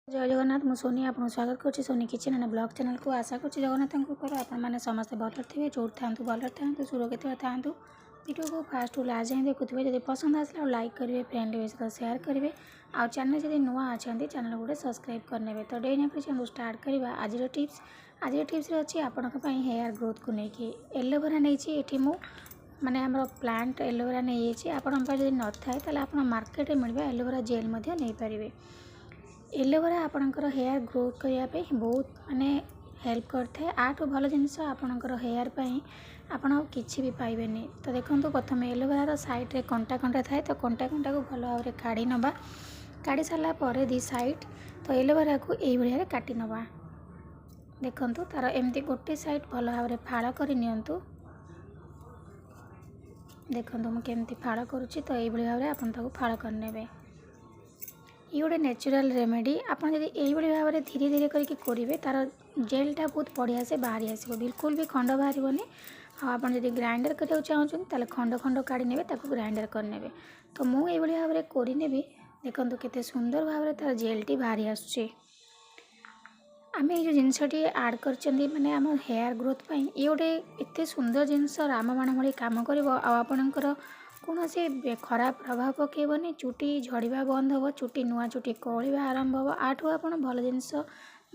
जय जगन्नाथ मु सोनी आपको स्वागत कर Soni kitchen and blog channel को आशा कर जगन्नाथ आपने समस्त भल थे जो था भल था सुरक्षित था वीडियो को फास्ट लास्ट जाए देखुए जब पसंद आसला लाइक करेंगे फ्रेंड सहित सेयार करेंगे आउ चैनल जब नुआ अच्छा चैनल गोटे सब्सक्राइब करने तो डे ना चैनल स्टार्ट करवा आज टिप्स अच्छी आपण हेयर ग्रोथ को लेकिन एलोवेरा नहीं मु माने आम प्लांट एलोवेरा नहीं आपण जब न था आप मार्केट में मिलवा एलोवेरा जेल नहीं पारे। एलोवेरा आपणकर हेयर ग्रोथ करने बहुत माने हेल्प करते आठू भल जिनस आपणकर हेयर पाई आपण किसी भी पाइबेनी। तो देखो प्रथम एलोवेरा साइड रे कंटा कंटा थाए तो कंटा कंटा को भल भाव काढ़ी नवा काढ़ी सारा पर दी साइड तो एलोवेरा को यही भाया काटी नवा देखु तार एमती गोटे साइड भल भाव फाड़ कर नियंतु देखो मुझे फाड़ करुच्ची तो यही भाव में आप फाड़ करने ये गोटे नेचुरल रेमेडी आप यही भाव में धीरे धीरे करके करेंगे तार जेलटा बहुत बढ़िया से बाहरी आसो बिल्कुल भी खंड बाहर आप ग्राइंडर करने चाहते खंड खंड काढ़ी ने ग्राइंडर करने तो मुझे भाव में करने देखो केते सुंदर भाव में तार जेलटी बाहरी आसुचे आम ये जिनसटी आड कर माने आम हेयर ग्रोथ पाई ये गोटे एत सुंदर जिनस रामबाण भाई काम कर आपणकर कौन से खराब प्रभाव पकेबनी चुटी झड़वा बंद हो चुटी नुआ चुटी कलिवा आरंभ हो आठू आप भल जिनस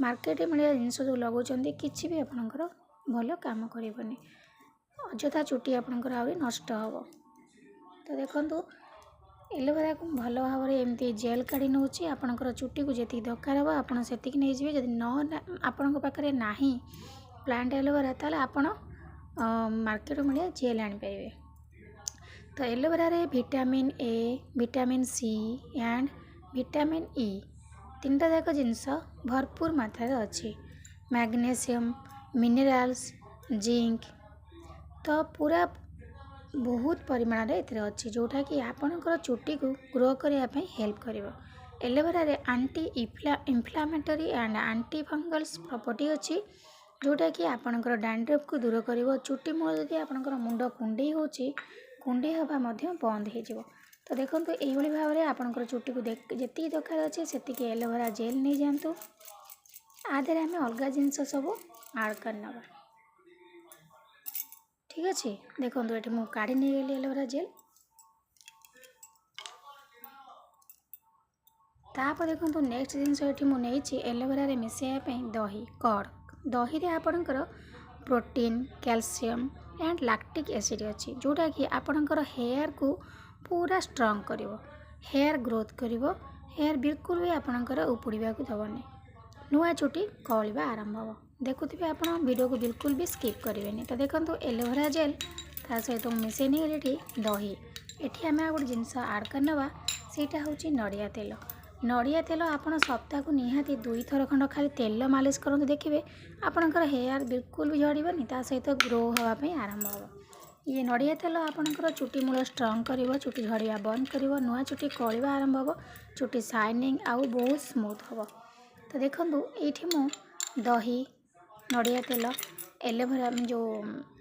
मार्केट मिलवा जिनस जो लगाउछन्ती किछि भी आपणकर भल काम करबनी अଯଥା चुटी आपणकर आहुरी नष्ट हो। तो देखंतु एलोवेरा को भल भाव में एमती जेल काढ़ी नौची आपणकर चुटी को जी दरकार हो आपड़ से नहीं जी जब न आपण पाखे ना प्लांट एलोवेरा ताले आपण मार्केट मिलवा जेल आनीपारे। तो aloe vera vitamin A vitamin C and vitamin E तीनटा जाक जिनस भरपूर मात्रा अच्छी मैग्नीशियम मिनरल्स जिंक तो पूरा बहुत परिमाण अच्छी जोटा कि आपणकर चुटी को ग्रो करने हेल्प करिवो। एलोवेरा रे anti inflammatory and anti fungals property अच्छी जोटा कि आपणकर डैंड्रफ को दूर करिवो चुटी मूल जदि आपणकर मुंड कुंडई होची कुंडे हवा बंद हो। तो देखो यही भाव में आपणकर चुटी को जी दरकार अच्छे से एलोवेरा जेल नहीं जातु आधे आम अलग जिनस सब आड करना ठीक अच्छे। देखो ये मुझे काढ़ी नहीं गली एलोवेरा जेल तापर देखो नेक्स्ट जिनस ये मुझे एलोवेरा रे मिसाइवाई दही कड़ दही रे आपणकर protein calcium and lactic acid अच्छी जोटा कि आपणकर हेयर को पूरा स्ट्रॉन्ग करिवो हेयर ग्रोथ करिवो हेयर बिल्कुल भी आपणकर उपुड़ा को दबनी नुआ चुटी कलिवा आरंभ हो। देखुवे आप वीडियो को बिल्कुल भी स्किप करेंगे। तो देखो एलोवेरा जेल ता सहित मिसई नहीं दही एटी आम गोटे जिनस आड करना सेटा हूँ नड़िया तेल नड़िया तेल आप सप्ताह को निहाती 2 थर खंड खाली तेल मालिश करते देखिए आपणकर हेयर बिल्कुल भी झड़बनी ता सहित ग्रो होगापी आरंभ हो। ये नड़िया तेल आपणकर चुटी मूल स्ट्रॉन्ग करिवो चुटी झड़िया बंद करिवो नुआ चुटी कलिवा आरंभ हो चुटी शाइनिंग आउ बहुत स्मूथ हो। तो देखो ये मु दही नड़िया तेल एलोवेरा जो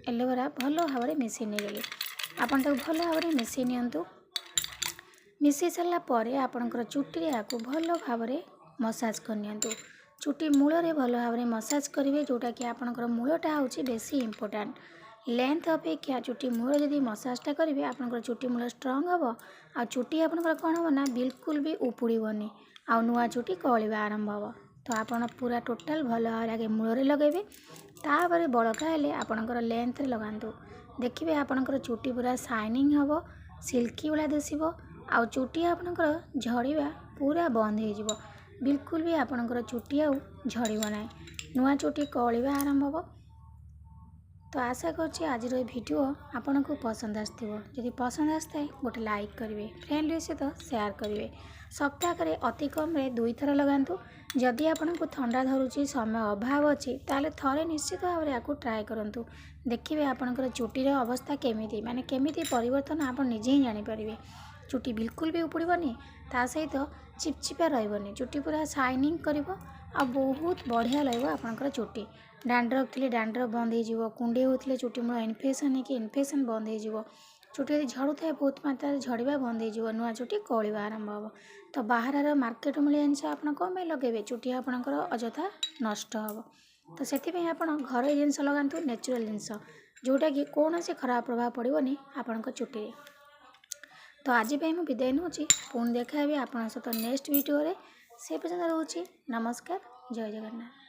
एलोवेरा भल भाव में मिसई नहीं गली आपन भल भाव में मिसई नियंतु मिसई सारापर आपणकर चुटी या भल भाव में मसाज करनियंतु चुटी मूल रे भल भाव में मसाज करेंगे जोटा कि आपणकर मूलटा हूँ बेसी इंपोर्टेंट लेंथ अपेक्षा चुटी मूल जदि मसाजटा करेंगे आपणकर चुटी मूल स्ट्रॉन्ग हम आ चुटी आपणकर कौन हम ना बिल्कुल भी उपुड़बनी आ नुआ चुटी कलिवा आरंभ हो। तो आपन पूरा टोटाल भल भाव आगे मूल लगेबे तापर बड़का हेले आपणकर लेंथ लगातु देखिए आपणकर चुटी पूरा शाइनिंग हम सिल्की भाया दिशो आ चुटी आपणकर झड़वा पूरा बंद हो बिल्कुल भी आपणकर चुटी आउ झड़ब ना नुआ चुटी कलिवा आरंभ हो। तो आशा करछि आज वीडियो आपन को पसंद आदि पसंद आए गोटे लाइक करेंगे फ्रेंड सहित सेयार करेंगे सप्ताह करे अति कम 2 थर लगातु जदि आपन को ठंडा धरुची समय अभाव अच्छी ताले थरे निश्चित भाव में आपको ट्राए करूँ देखिए आपणकर चुटीर अवस्था केमिति माने केमिति परिवर्तन आप निजे ही जानीपारे चुटी बिल्कुल भी उपुड़बनी ता सहित चिपचिपा रही चुटी पूरा शाइनिंग कर बहुत बढ़िया लगे आपणकर चुटी डैंड्रफ थी डैंड्रफ बंद हो कुंडे होते चुटी मूल इन्फेक्शन हो इन्फेक्शन बंद हो ଚୁଟି ଯଦି ଝଡ଼ୁଥାଏ ବହୁତ ମାତ୍ରାରେ ଝଡ଼ିବା ବନ୍ଦ ହେଇଯିବ, ନୂଆ ଚୁଟି କଅଁଳିବା ଆରମ୍ଭ ହେବ। ତ ବାହାରର ମାର୍କେଟ ମିଳିଆ ଜିନିଷ ଆପଣ କ'ଣ ପାଇଁ ଲଗାଇବେ? ଚୁଟି ଆପଣଙ୍କର ଅଯଥା ନଷ୍ଟ ହେବ। ତ ସେଥିପାଇଁ ଆପଣ ଘରୋଇ ଜିନିଷ ଲଗାନ୍ତୁ, ନ୍ୟାଚୁରାଲ୍ ଜିନିଷ, ଯେଉଁଟାକି କୌଣସି ଖରାପ ପ୍ରଭାବ ପଡ଼ିବନି ଆପଣଙ୍କ ଚୁଟିରେ। ତ ଆଜି ପାଇଁ ମୁଁ ବିଦାୟ ନେଉଛି, ପୁଣି ଦେଖା ହେବି ଆପଣଙ୍କ ସହିତ ନେକ୍ସଟ ଭିଡ଼ିଓରେ। ସେ ପର୍ଯ୍ୟନ୍ତ ରହୁଛି, ନମସ୍କାର, ଜୟ ଜଗନ୍ନାଥ।